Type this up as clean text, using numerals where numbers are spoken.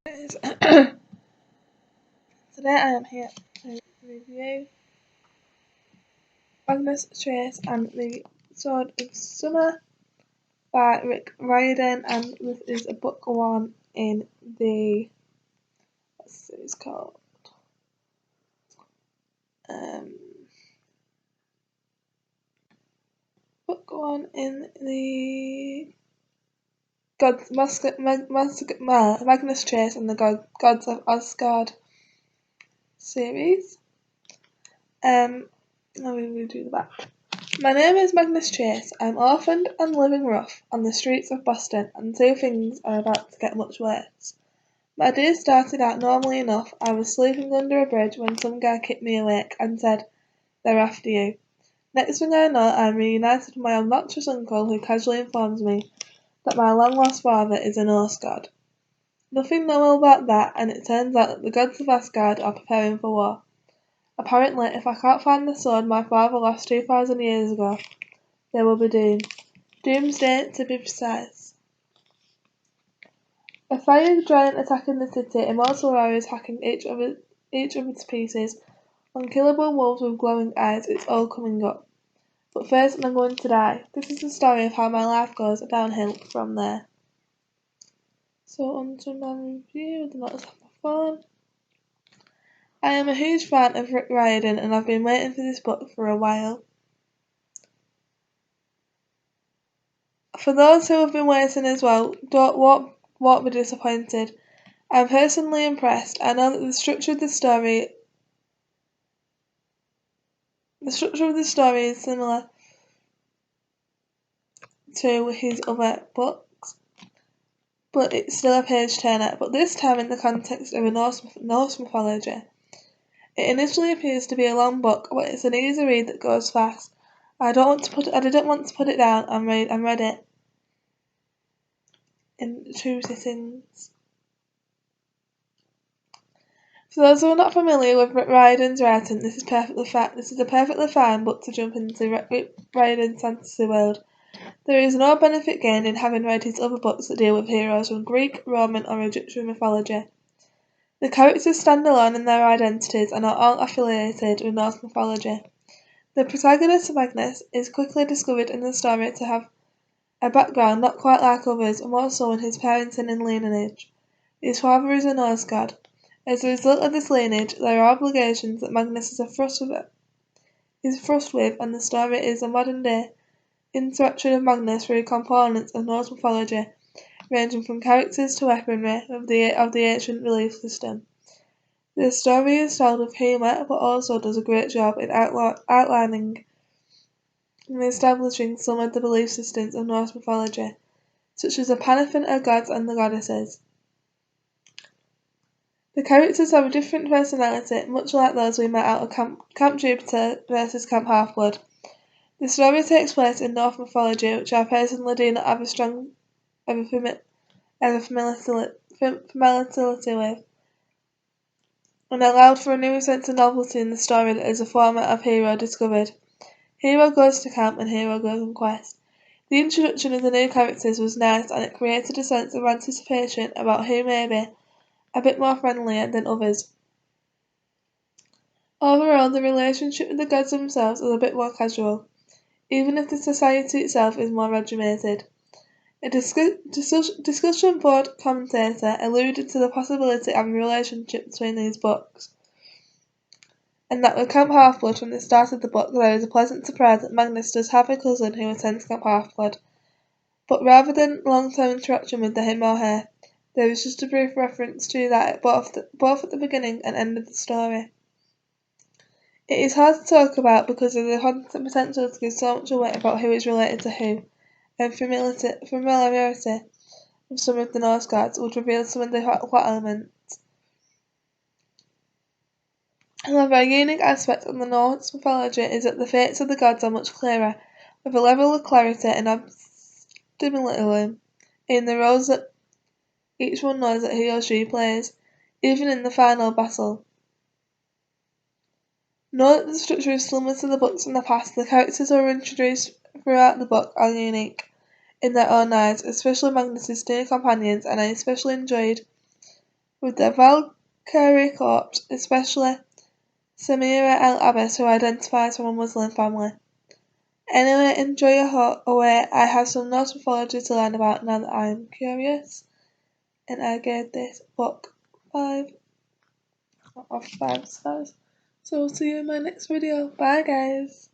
Today I am here to review Magnus Trace and the Sword of Summer by Rick Riordan, and this is a book one in the what's the series called? Book one in the Magnus Trace and the Gods of Asgard series. Let me redo the back. My name is Magnus Chase. I'm orphaned and living rough on the streets of Boston, and two things are about to get much worse. My day started out normally enough. I was sleeping under a bridge when some guy kicked me awake and said, "They're after you." Next thing I know, I'm reunited with my obnoxious uncle, who casually informs me that my long-lost father is a Norse god. Nothing normal about that, and it turns out that the gods of Asgard are preparing for war. Apparently, if I can't find the sword my father lost 2,000 years ago, there will be doom. Doomsday, to be precise. A fire giant attacking the city, immortal warriors hacking each of its pieces, unkillable wolves with glowing eyes, it's all coming up. But first I'm going to die. This is the story of how my life goes downhill from there. So on to my review, the notes on my phone. I am a huge fan of Rick Riordan, and I've been waiting for this book for a while. For those who have been waiting as well, won't be disappointed. I'm personally impressed. I know that the structure of the story is similar to his other books, but it's still a page turner, but this time in the context of a Norse mythology. It initially appears to be a long book, but it's an easy read that goes fast. I didn't want to put it down and read it in 2 sittings. For those who are not familiar with Riordan's writing, this is a perfectly fine book to jump into Riordan's fantasy world. There is no benefit gained in having read his other books that deal with heroes from Greek, Roman or Egyptian mythology. The characters stand alone in their identities and are all affiliated with Norse mythology. The protagonist, Magnus, is quickly discovered in the story to have a background not quite like others, more so in his parenting and lineage. His father is a Norse god. As a result of this lineage, there are obligations that Magnus is thrust with, and the story is a modern-day interaction of Magnus through components of Norse mythology, ranging from characters to weaponry of the ancient belief system. The story is told with humour, but also does a great job in outlining and establishing some of the belief systems of Norse mythology, such as the pantheon of gods and the goddesses. The characters have a different personality, much like those we met out of Camp Jupiter versus Camp Half-Blood. The story takes place in Norse mythology, which I personally do not have a strong familiarity with, and allowed for a new sense of novelty in the story that is a format of hero discovered. Hero goes to camp and hero goes on quest. The introduction of the new characters was nice, and it created a sense of anticipation about who may be a bit more friendlier than others. Overall, the relationship with the gods themselves is a bit more casual, even if the society itself is more regimented. A discussion board commentator alluded to the possibility of a relationship between these books, and that with Camp Half-Blood from the start of the book there is a pleasant surprise that Magnus does have a cousin who attends Camp Half-Blood, but rather than long-term interaction with him or her, there is just a brief reference to that both at the beginning and end of the story. It is hard to talk about because of the constant potential to give so much away about who is related to who, and familiarity with some of the Norse gods would reveal some of the plot elements. However, a unique aspect of the Norse mythology is that the fates of the gods are much clearer, with a level of clarity and stability in the roles that each one knows that he or she plays, even in the final battle. Note that the structure is similar to the books in the past. The characters who are introduced throughout the book are unique in their own eyes, especially Magnus's two companions, and I especially enjoyed with the Valkyrie corpse, especially Samira al-Abbas, who identifies from a Muslim family. Anyway, enjoy your away. I have some notable mythology to learn about now that I'm curious. And I gave this book 5 out of 5 stars. So we'll see you in my next video. Bye guys.